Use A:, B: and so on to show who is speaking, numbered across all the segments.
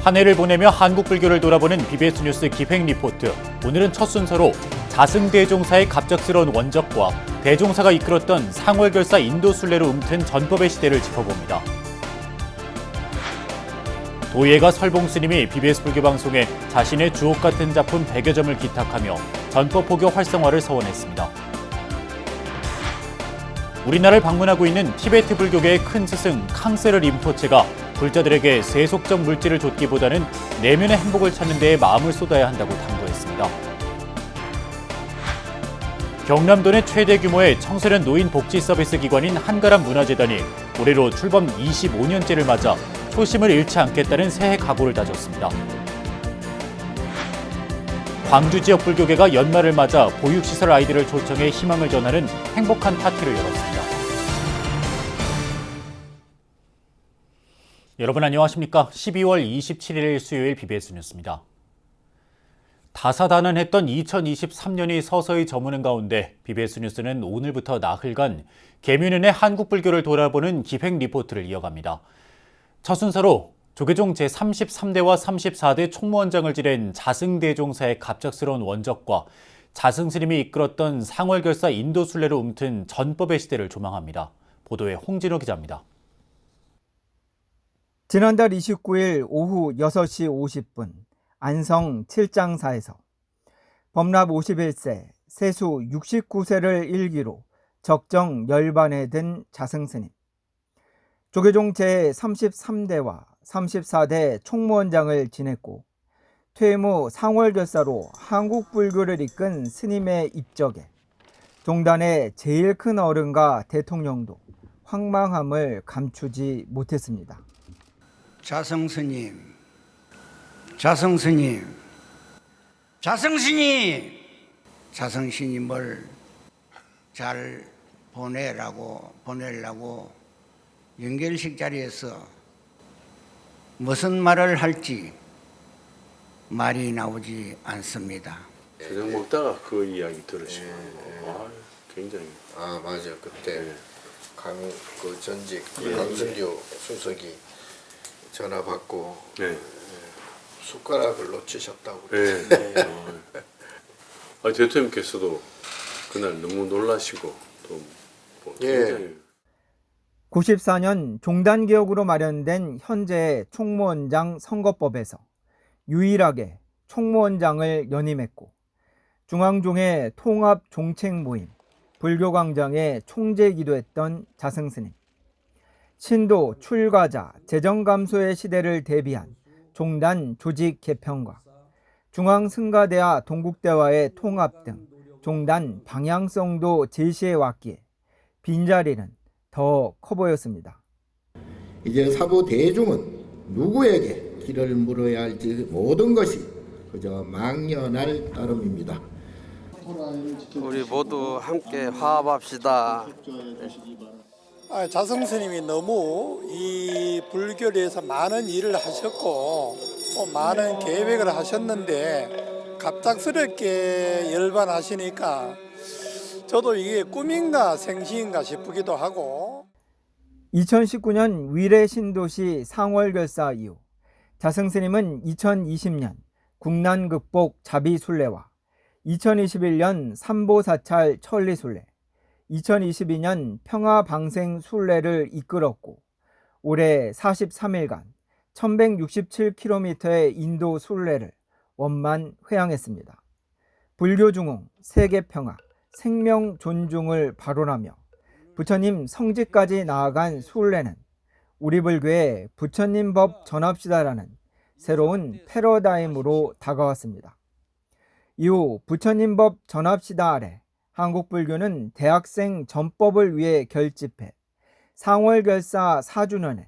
A: 한 해를 보내며 한국 불교를 돌아보는 BBS 뉴스 기획 리포트. 오늘은 첫 순서로 자승대종사의 갑작스러운 원적과 대종사가 이끌었던 상월결사 인도 순례로 움튼 전법의 시대를 짚어봅니다. 도예가 설봉스님이 BBS 불교방송에 자신의 주옥 같은 작품 100여 점을 기탁하며 전법 포교 활성화를 서원했습니다. 우리나라를 방문하고 있는 티베트 불교계의 큰 스승 캉세르 림포체가 불자들에게 세속적 물질을 줬기보다는 내면의 행복을 찾는 데에 마음을 쏟아야 한다고 당부했습니다. 경남도 내 최대 규모의 청소년 노인 복지 서비스 기관인 한가람 문화재단이 올해로 출범 25년째를 맞아 초심을 잃지 않겠다는 새해 각오를 다졌습니다. 광주 지역 불교계가 연말을 맞아 보육시설 아이들을 초청해 희망을 전하는 행복한 파티를 열었습니다. 여러분 안녕하십니까? 12월 27일 수요일 BBS 뉴스입니다. 다사다난했던 2023년이 서서히 저무는 가운데 BBS 뉴스는 오늘부터 나흘간 계면인의 한국 불교를 돌아보는 기획 리포트를 이어갑니다. 첫 순서로 조계종 제33대와 34대 총무원장을 지낸 자승대종사의 갑작스러운 원적과 자승스님이 이끌었던 상월결사 인도 순례로 움튼 전법의 시대를 조망합니다. 보도에 홍진호 기자입니다.
B: 지난달 29일 오후 6시 50분 안성 칠장사에서 법납 51세, 세수 69세를 일기로 적정 열반에 든 자승스님. 조계종 제33대와 34대 총무원장을 지냈고 퇴임 후 상월결사로 한국 불교를 이끈 스님의 입적에 종단의 제일 큰 어른과 대통령도 황망함을 감추지 못했습니다.
C: 자승스님, 자승스님, 자승스님, 자승스님을 잘 보내려고 연결식 자리에서 무슨 말을 할지 말이 나오지 않습니다.
D: 저녁 먹다가 그 이야기 들으시고 굉장히
E: 맞아요. 그때 그 전직 강순규 수석이 전화 받고 숟가락을 놓치셨다고.
D: 대통령께서도 그날 너무 놀라시고 또 굉장히
B: 94년 종단개혁으로 마련된 현재의 총무원장 선거법에서 유일하게 총무원장을 연임했고 중앙종의 통합종책모임, 불교광장의 총재이기도 했던 자승스님. 신도 출가자 재정감소의 시대를 대비한 종단 조직 개편과 중앙승가대와 동국대와의 통합 등 종단 방향성도 제시해 왔기에 빈자리는 더 커 보였습니다.
F: 이제 사부 대중은 누구에게 길을 물어야 할지 모든 것이 그저 망연할 따름입니다.
E: 우리 모두 함께 화합합시다.
G: 자승스님이 너무 이 불교에 대해서 많은 일을 하셨고 또 많은 계획을 하셨는데 갑작스럽게 열반하시니까 저도 이게 꿈인가 생시인가 싶기도 하고.
B: 2019년 위례 신도시 상월결사 이후 자승스님은 2020년 국난 극복 자비순례와 2021년 삼보사찰 천리순례, 2022년 평화방생 순례를 이끌었고 올해 43일간 1167km의 인도 순례를 원만 회항했습니다. 불교중흥, 세계평화, 생명 존중을 발언하며 부처님 성지까지 나아간 순례는 우리 불교의 부처님 법 전합시다라는 새로운 패러다임으로 다가왔습니다. 이후 부처님 법 전합시다 아래 한국 불교는 대학생 전법을 위해 결집해 상월결사 4주년에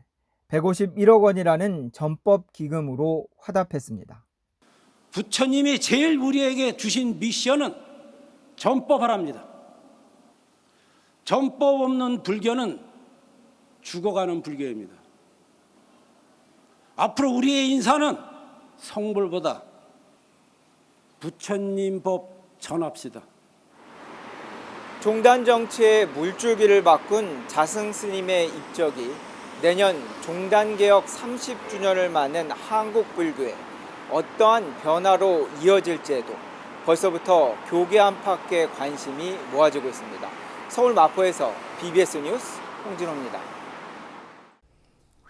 B: 151억 원이라는 전법 기금으로 화답했습니다.
H: 부처님이 제일 우리에게 주신 미션은 전법하랍니다. 전법 없는 불교는 죽어가는 불교입니다. 앞으로 우리의 인사는 성불보다 부처님 법 전합시다.
B: 종단 정치의 물줄기를 바꾼 자승스님의 입적이 내년 종단개혁 30주년을 맞는 한국 불교에 어떠한 변화로 이어질지에도 벌써부터 교계 안팎의 관심이 모아지고 있습니다. 서울 마포에서 BBS 뉴스 홍진호입니다.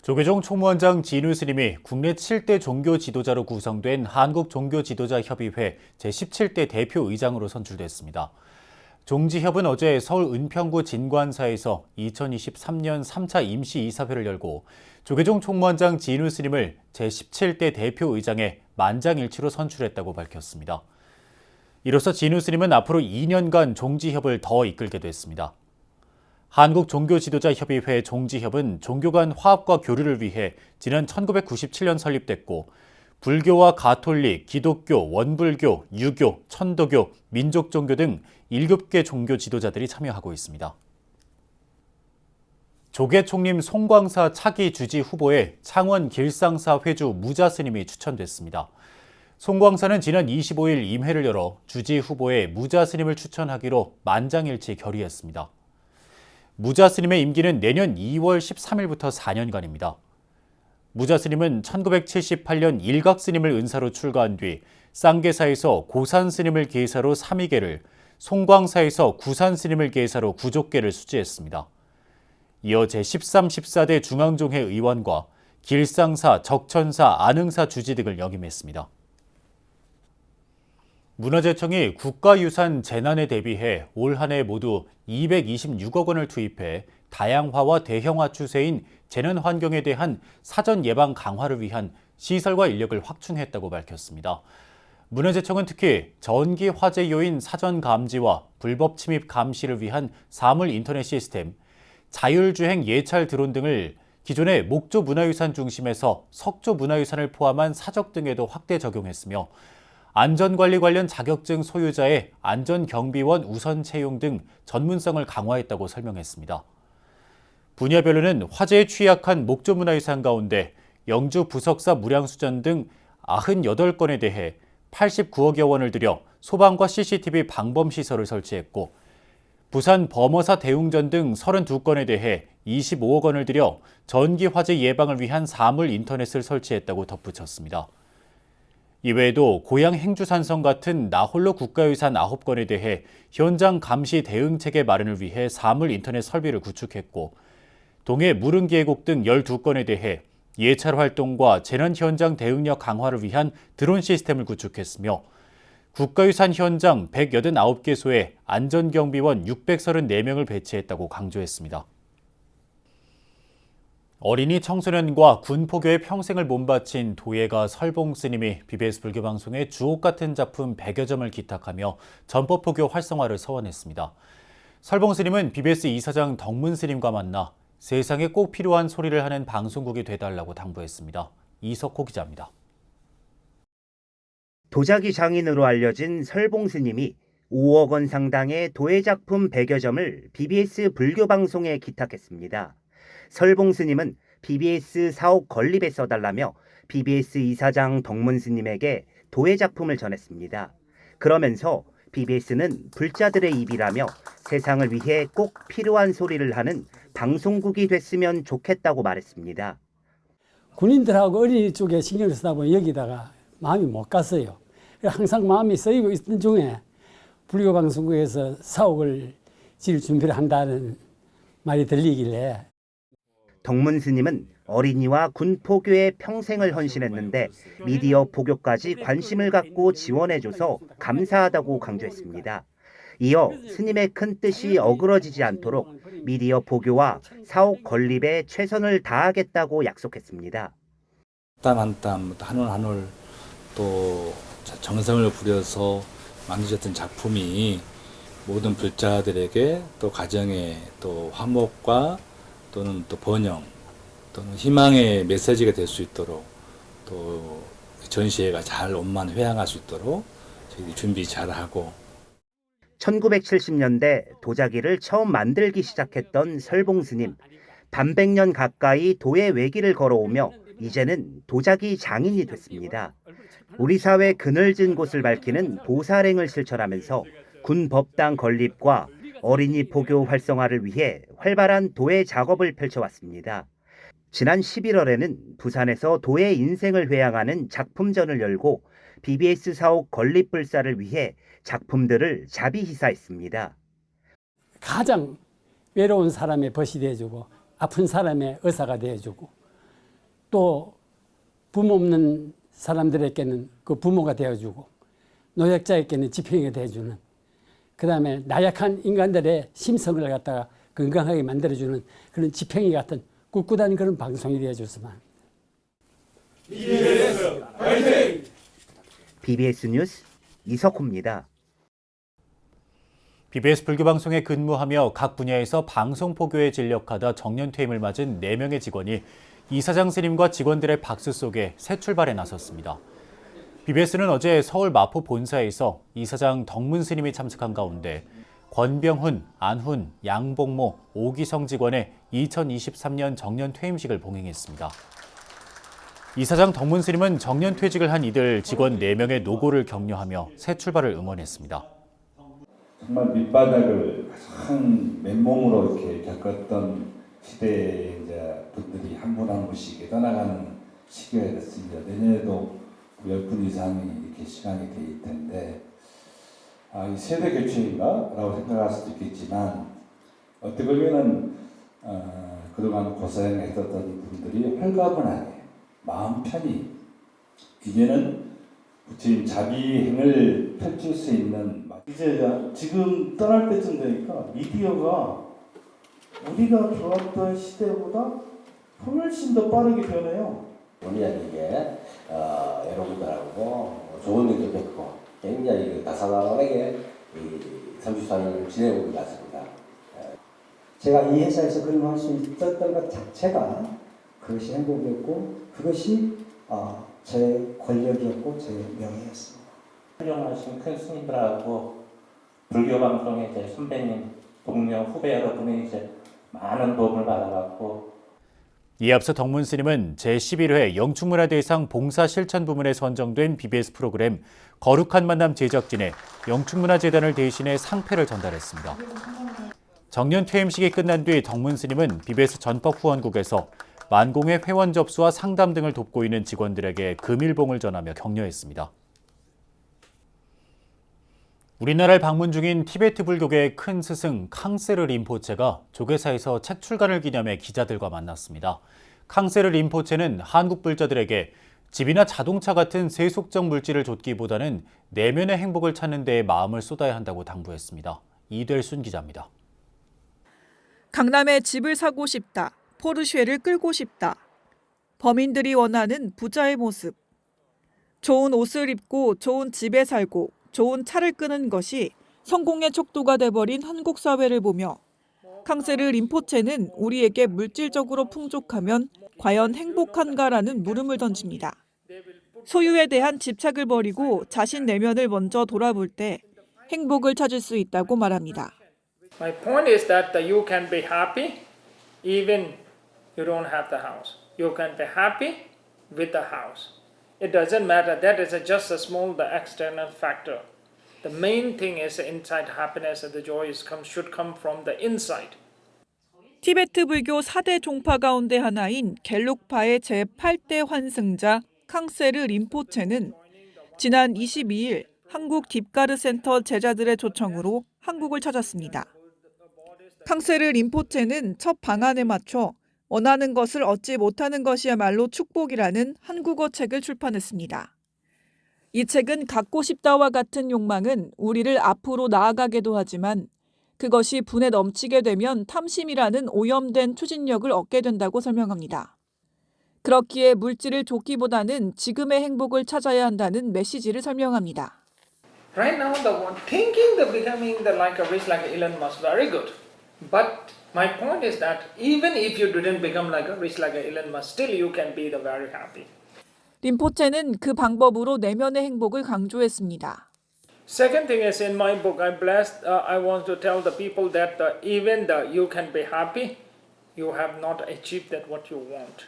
A: 조계종 총무원장 진우 스님이 국내 7대 종교 지도자로 구성된 한국종교지도자협의회 제17대 대표 의장으로 선출됐습니다. 종지협은 어제 서울 은평구 진관사에서 2023년 3차 임시이사회를 열고 조계종 총무원장 진우 스님을 제17대 대표 의장에 만장일치로 선출했다고 밝혔습니다. 이로써 진우 스님은 앞으로 2년간 종지협을 더 이끌게 됐습니다. 한국종교지도자협의회 종지협은 종교 간 화합과 교류를 위해 지난 1997년 설립됐고 불교와 가톨릭, 기독교, 원불교, 유교, 천도교, 민족종교 등 7개 종교 지도자들이 참여하고 있습니다. 조계총림 송광사 차기 주지 후보에 창원 길상사 회주 무자 스님이 추천됐습니다. 송광사는 지난 25일 임회를 열어 주지 후보에 무자 스님을 추천하기로 만장일치 결의했습니다. 무자 스님의 임기는 내년 2월 13일부터 4년간입니다. 무자 스님은 1978년 일각 스님을 은사로 출가한 뒤 쌍계사에서 고산 스님을 계사로 3위계를, 송광사에서 구산 스님을 계사로 9족계를 수지했습니다. 이어 제13, 14대 중앙종회 의원과 길상사, 적천사, 안흥사 주지 등을 역임했습니다. 문화재청이 국가유산 재난에 대비해 올 한 해 모두 226억 원을 투입해 다양화와 대형화 추세인 재난 환경에 대한 사전 예방 강화를 위한 시설과 인력을 확충했다고 밝혔습니다. 문화재청은 특히 전기 화재 요인 사전 감지와 불법 침입 감시를 위한 사물 인터넷 시스템, 자율주행 예찰 드론 등을 기존의 목조 문화유산 중심에서 석조 문화유산을 포함한 사적 등에도 확대 적용했으며 안전관리 관련 자격증 소유자의 안전경비원 우선 채용 등 전문성을 강화했다고 설명했습니다. 분야별로는 화재에 취약한 목조 문화유산 가운데 영주 부석사 무량수전 등 98건에 대해 89억여 원을 들여 소방과 CCTV 방범시설을 설치했고 부산 범어사 대웅전 등 32건에 대해 25억 원을 들여 전기화재 예방을 위한 사물 인터넷을 설치했다고 덧붙였습니다. 이외에도 고양 행주산성 같은 나홀로 국가유산 9건에 대해 현장 감시 대응체계 마련을 위해 사물 인터넷 설비를 구축했고 동해 무릉계곡 등 12건에 대해 예찰 활동과 재난 현장 대응력 강화를 위한 드론 시스템을 구축했으며 국가유산 현장 189개소에 안전경비원 634명을 배치했다고 강조했습니다. 어린이 청소년과 군포교에 평생을 몸바친 도예가 설봉 스님이 BBS 불교방송에 주옥 같은 작품 100여 점을 기탁하며 전법포교 활성화를 서원했습니다. 설봉 스님은 BBS 이사장 덕문 스님과 만나 세상에 꼭 필요한 소리를 하는 방송국이 되달라고 당부했습니다. 이석호 기자입니다.
I: 도자기 장인으로 알려진 설봉 스님이 5억 원 상당의 도예 작품 100여 점을 BBS 불교방송에 기탁했습니다. 설봉 스님은 BBS 사옥 건립에 써달라며 BBS 이사장 덕문 스님에게 도예 작품을 전했습니다. 그러면서 BBS는 불자들의 입이라며 세상을 위해 꼭 필요한 소리를 하는 방송국이 됐으면 좋겠다고 말했습니다.
J: 군인들하고 어린이 쪽에 신경을 쓰다 보니 여기다가 마음이 못 갔어요. 항상 마음이 쓰이고 있던 중에 불교방송국에서 사옥을 지을 준비를 한다는 말이 들리길래
I: 덕문 스님은 어린이와 군포교에 평생을 헌신했는데 미디어 포교까지 관심을 갖고 지원해줘서 감사하다고 강조했습니다. 이어 스님의 큰 뜻이 어그러지지 않도록 미디어 포교와 사옥 건립에 최선을 다하겠다고 약속했습니다.
K: 땀 한 땀, 한 올 한 올 또 정성을 부려서 만드셨던 작품이 모든 불자들에게 또 가정의 또 화목과 또는 또 번영 또는 희망의 메시지가 될 수 있도록 또 전시회가 잘 원만 회항할 수 있도록 저희 준비 잘하고
I: 1970년대 도자기를 처음 만들기 시작했던 설봉 스님. 반백년 가까이 도예 외길을 걸어오며 이제는 도자기 장인이 됐습니다. 우리 사회 그늘진 곳을 밝히는 보살행을 실천하면서 군법당 건립과 어린이 포교 활성화를 위해 활발한 도예 작업을 펼쳐왔습니다. 지난 11월에는 부산에서 도의 인생을 회양하는 작품전을 열고 BBS 사옥 건립불사를 위해 작품들을 자비시사했습니다.
J: 가장 외로운 사람의 벗이 되어주고 아픈 사람의 의사가 되어주고 또 부모 없는 사람들에게는 그 부모가 되어주고 노약자에게는 지평이 되어주는 그다음에 나약한 인간들의 심성을 갖다가 건강하게 만들어주는 그런 지평이 같은 꿋꿋한 그런 방송이 되어줬으면 합니다.
A: BBS 화이팅!
I: BBS 뉴스 이석호입니다.
A: BBS 불교방송에 근무하며 각 분야에서 방송 포교에 진력하다 정년퇴임을 맞은 4명의 직원이 이사장 스님과 직원들의 박수 속에 새 출발에 나섰습니다. BBS는 어제 서울 마포 본사에서 이사장 덕문 스님이 참석한 가운데 권병훈, 안훈, 양복모, 오기성 직원의 2023년 정년퇴임식을 봉행했습니다. 이사장 덕문 스님은 정년퇴직을 한 이들 직원 4명의 노고를 격려하며 새 출발을 응원했습니다.
K: 정말 밑바닥을 가장 맨몸으로 이렇게 겪었던 시대의 이제 분들이 한 분 한 분씩 떠나가는 시기가 됐습니다. 내년에도 10분 이상이 이렇게 시간이 될 텐데, 이 세대 교체인가라고 생각할 수도 있겠지만, 어떻게 보면은 그동안 고생했었던 분들이 홀가분하게 마음 편히 이제는 부처님 자비행을 펼칠 수 있는,
L: 이제 지금 떠날 때쯤 되니까 미디어가 우리가 좋았던 시대보다 훨씬 더 빠르게 변해요.
M: 본의 아니게 여러분들하고 좋은 일도 겪고 굉장히 다사다난하게 34년을 지내고 있는 것 같습니다.
N: 제가 이 회사에서 근무할 수 있었던 것 자체가 그것이 행복이었고 그것이 제 권력이었고 제 명예였습니다.
O: 훌륭하신 큰 스님들하고 불교 방송의 제 선배님, 동료, 후배 여러분의 이제 많은 도움을 받아봤고,
A: 이에 앞서 덕문 스님은 제11회 영축문화대상 봉사실천 부문에 선정된 BBS 프로그램 거룩한 만남 제작진에 영축문화재단을 대신해 상패를 전달했습니다. 정년퇴임식이 끝난 뒤 덕문 스님은 BBS 전법 후원국에서 만공의 회원 접수와 상담 등을 돕고 있는 직원들에게 금일봉을 전하며 격려했습니다. 우리나라를 방문 중인 티베트 불교계의 큰 스승 캉세르 림포체가 조계사에서 책 출간을 기념해 기자들과 만났습니다. 캉세르 림포체는 한국 불자들에게 집이나 자동차 같은 세속적 물질을 좇기보다는 내면의 행복을 찾는 데에 마음을 쏟아야 한다고 당부했습니다. 이del순 기자입니다.
P: 강남에 집을 사고 싶다. 포르쉐를 끌고 싶다. 범인들이 원하는 부자의 모습. 좋은 옷을 입고 좋은 집에 살고 좋은 차를 끄는 것이 성공의 척도가 돼버린 한국 사회를 보며 캉세르 림포체는 우리에게 물질적으로 풍족하면 과연 행복한가라는 물음을 던집니다. 소유에 대한 집착을 버리고 자신 내면을 먼저 돌아볼 때 행복을 찾을 수 있다고 말합니다.
Q: My point is that you can be happy even you don't have the house. You can be happy with the house. It doesn't matter. That is just a small the external factor. The main thing is inside happiness and the joy should come from the inside.
P: 티베트 불교 4대 종파 가운데 하나인 겔룩파의 제8대 환승자 캉세르 림포체는 지난 22일 한국 딥가르 센터 제자들의 초청으로 한국을 찾았습니다. 캉세르 림포체는 첫 방안에 맞춰 원하는 것을 얻지 못하는 것이야말로 축복이라는 한국어 책을 출판했습니다. 이 책은 갖고 싶다와 같은 욕망은 우리를 앞으로 나아가게도 하지만 그것이 분에 넘치게 되면 탐심이라는 오염된 추진력을 얻게 된다고 설명합니다. 그렇기에 물질을 좇기보다는 지금의 행복을 찾아야 한다는 메시지를 설명합니다.
Q: Right now, thinking the becoming like a rich like Elon Musk, very good. But my point is that even if you didn't become like a rich like Elon Musk, still you can be the very happy.
P: 림포체는 그 방법으로 내면의 행복을 강조했습니다.
Q: Second thing is in my book, I want to tell the people that even you can be happy, you have not achieved that what you want.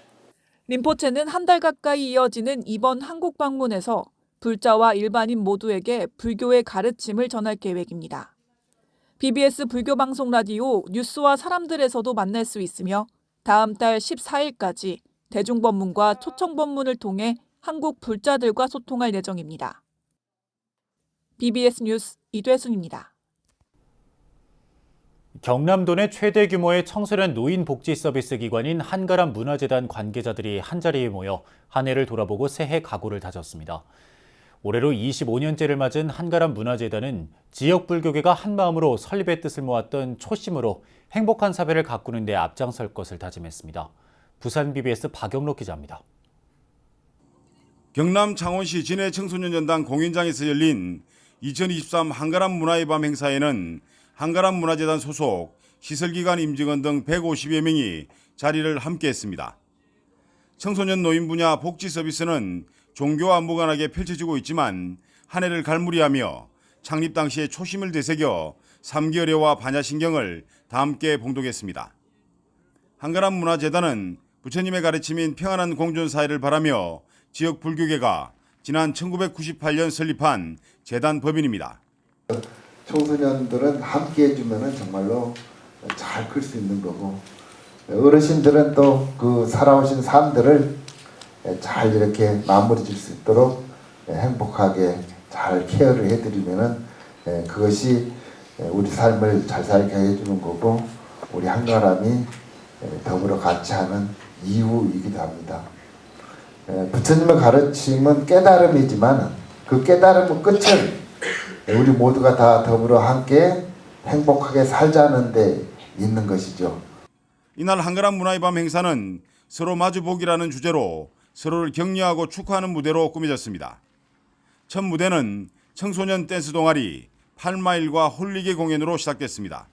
P: 림포체는 한 달 가까이 이어지는 이번 한국 방문에서 불자와 일반인 모두에게 불교의 가르침을 전할 계획입니다. BBS 불교방송 라디오 뉴스와 사람들에서도 만날 수 있으며 다음 달 14일까지 대중법문과 초청법문을 통해 한국 불자들과 소통할 예정입니다. BBS 뉴스 이되순입니다.
A: 경남도 내 최대 규모의 청소년 노인 복지 서비스 기관인 한가람 문화재단 관계자들이 한자리에 모여 한 해를 돌아보고 새해 각오를 다졌습니다. 올해로 25년째를 맞은 한가람 문화재단은 지역 불교계가 한마음으로 설립의 뜻을 모았던 초심으로 행복한 사회를 가꾸는 데 앞장설 것을 다짐했습니다. 부산 BBS 박영록 기자입니다.
R: 경남 창원시 진해 청소년전당 공연장에서 열린 2023 한가람 문화의 밤 행사에는 한가람 문화재단 소속 시설기관 임직원 등 150여 명이 자리를 함께했습니다. 청소년 노인 분야 복지 서비스는 종교와 무관하게 펼쳐지고 있지만 한 해를 갈무리하며 창립 당시의 초심을 되새겨 삼계어뢰와 반야신경을 다 함께 봉독했습니다. 한가람 문화재단은 부처님의 가르침인 평안한 공존사회를 바라며 지역 불교계가 지난 1998년 설립한 재단 법인입니다.
F: 청소년들은 함께 해주면 정말로 잘 클 수 있는 거고, 어르신들은 또 그 살아오신 삶들을 잘 이렇게 마무리 질 수 있도록 행복하게 잘 케어를 해드리면 그것이 우리 삶을 잘 살게 해주는 거고, 우리 한가람이 더불어 같이 하는 이유이기도 합니다. 부처님의 가르침은 깨달음이지만 그 깨달음의 끝은 우리 모두가 다 더불어 함께 행복하게 살자는 데 있는 것이죠.
R: 이날 한가람 문화의 밤 행사는 서로 마주보기라는 주제로 서로를 격려하고 축하하는 무대로 꾸며졌습니다. 첫 무대는 청소년 댄스 동아리 8마일과 홀리게 공연으로 시작됐습니다.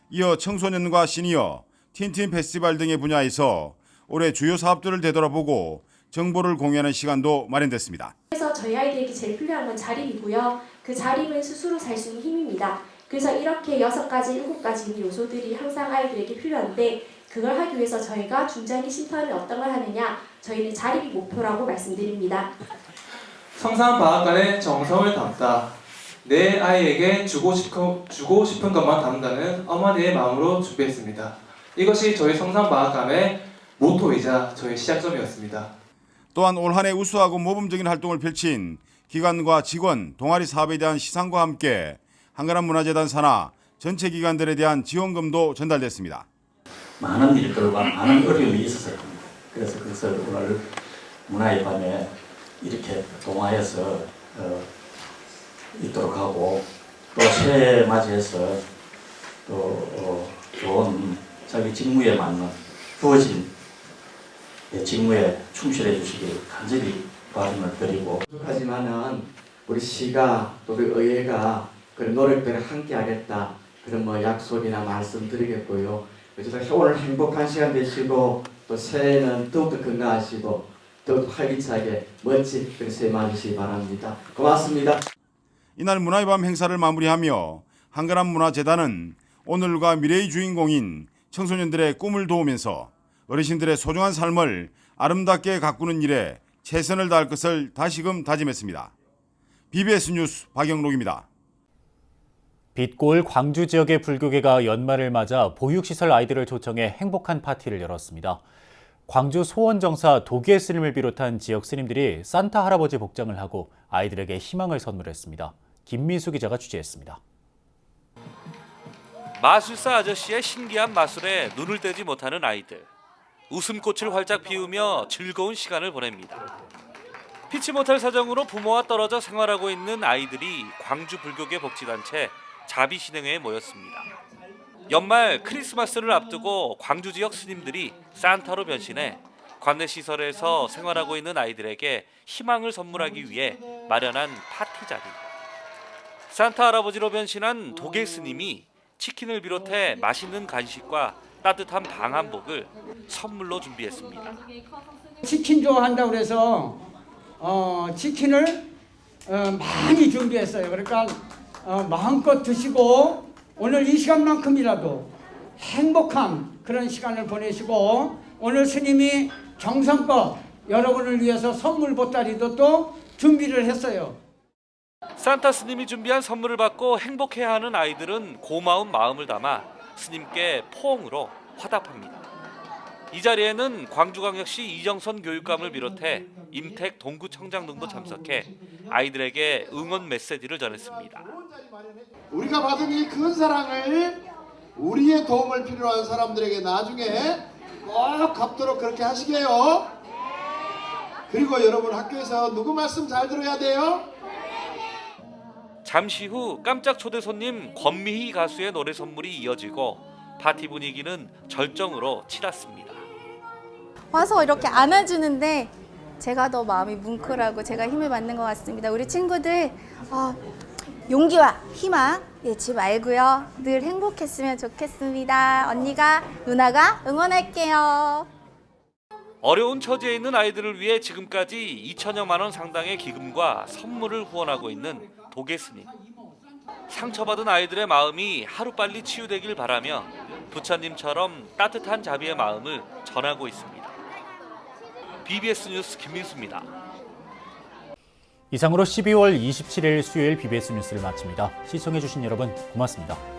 R: 이어 청소년과 시니어, 틴틴 페스티벌 등의 분야에서 올해 주요 사업들을 되돌아보고 정보를 공유하는 시간도 마련됐습니다.
S: 그래서 저희 아이들에게 제일 필요한 건 자립이고요. 그 자립은 스스로 살 수 있는 힘입니다. 그래서 이렇게 6가지, 7가지 요소들이 항상 아이들에게 필요한데, 그걸 하기 위해서 저희가 중장기 심판을 어떤 걸 하느냐, 저희는 자립이 목표라고 말씀드립니다.
T: 성삼방앗간의 정성을 담다. 내 아이에게 주고 싶은 것만 담는다는 어머니의 마음으로 준비했습니다. 이것이 저희 성삼방앗간의 모토이자 저희 시작점이었습니다.
R: 또한 올 한 해 우수하고 모범적인 활동을 펼친 기관과 직원, 동아리 사업에 대한 시상과 함께 한가람 문화재단 산하 전체 기관들에 대한 지원금도 전달됐습니다.
U: 많은 일들과 많은 어려움이 있었을 겁니다. 그래서 오늘 문화의 밤에 이렇게 동화해서 있도록 하고, 또 새해 맞이해서 또 좋은 자기 직무에 맞는 주어진 직무에 충실해 주시길 간절히 바람을 드리고,
V: 하지만은 우리 시가 또 우리 의회가 그런 노력들을 함께 하겠다, 그런 약속이나 말씀드리겠고요. 그래서 오늘 행복한 시간 되시고, 또 새해는 더욱더 건강하시고 더욱더 활기차게 멋진 그런 새해 맞으시기 바랍니다. 고맙습니다.
R: 이날 문화의 밤 행사를 마무리하며 한가람 문화재단은 오늘과 미래의 주인공인 청소년들의 꿈을 도우면서 어르신들의 소중한 삶을 아름답게 가꾸는 일에 최선을 다할 것을 다시금 다짐했습니다. BBS 뉴스 박영록입니다.
A: 빛골 광주 지역의 불교계가 연말을 맞아 보육시설 아이들을 초청해 행복한 파티를 열었습니다. 광주 소원정사 도계 스님을 비롯한 지역 스님들이 산타 할아버지 복장을 하고 아이들에게 희망을 선물했습니다. 김민수 기자가 취재했습니다.
W: 마술사 아저씨의 신기한 마술에 눈을 떼지 못하는 아이들. 웃음꽃을 활짝 피우며 즐거운 시간을 보냅니다. 피치 못할 사정으로 부모와 떨어져 생활하고 있는 아이들이 광주 불교계 복지단체 자비신행회에 모였습니다. 연말 크리스마스를 앞두고 광주 지역 스님들이 산타로 변신해 관내 시설에서 생활하고 있는 아이들에게 희망을 선물하기 위해 마련한 파티 자리. 산타 할아버지로 변신한 도계 스님이 치킨을 비롯해 맛있는 간식과 따뜻한 방한복을 선물로 준비했습니다.
X: 치킨 좋아한다고 해서 치킨을 많이 준비했어요. 그러니까 마음껏 드시고 오늘 이 시간만큼이라도 행복한 그런 시간을 보내시고, 오늘 스님이 정성껏 여러분을 위해서 선물 보따리도 또 준비를 했어요.
W: 산타 스님이 준비한 선물을 받고 행복해하는 아이들은 고마운 마음을 담아 스님께 포옹으로 화답합니다. 이 자리에는 광주광역시 이정선 교육감을 비롯해 임택 동구청장 등도 참석해 아이들에게 응원 메시지를 전했습니다.
C: 우리가 받은 이 큰 사랑을 우리의 도움을 필요한 사람들에게 나중에 꼭 갚도록 그렇게 하시게요. 그리고 여러분 학교에서 누구 말씀 잘 들어야 돼요?
W: 잠시 후 깜짝 초대 손님 권미희 가수의 노래 선물이 이어지고 파티 분위기는 절정으로 치닫습니다.
D: 와서 이렇게 안아주는데 제가 더 마음이 뭉클하고 제가 힘을 받는 것 같습니다. 우리 친구들 용기와 희망 잃지 말고요. 늘 행복했으면 좋겠습니다. 언니가 누나가 응원할게요.
W: 어려운 처지에 있는 아이들을 위해 지금까지 2천여만 원 상당의 기금과 선물을 후원하고 있는 도계스님. 상처받은 아이들의 마음이 하루빨리 치유되길 바라며 부처님처럼 따뜻한 자비의 마음을 전하고 있습니다. BBS 뉴스 김민수입니다.
A: 이상으로 12월 27일 수요일 BBS 뉴스를 마칩니다. 시청해주신 여러분 고맙습니다.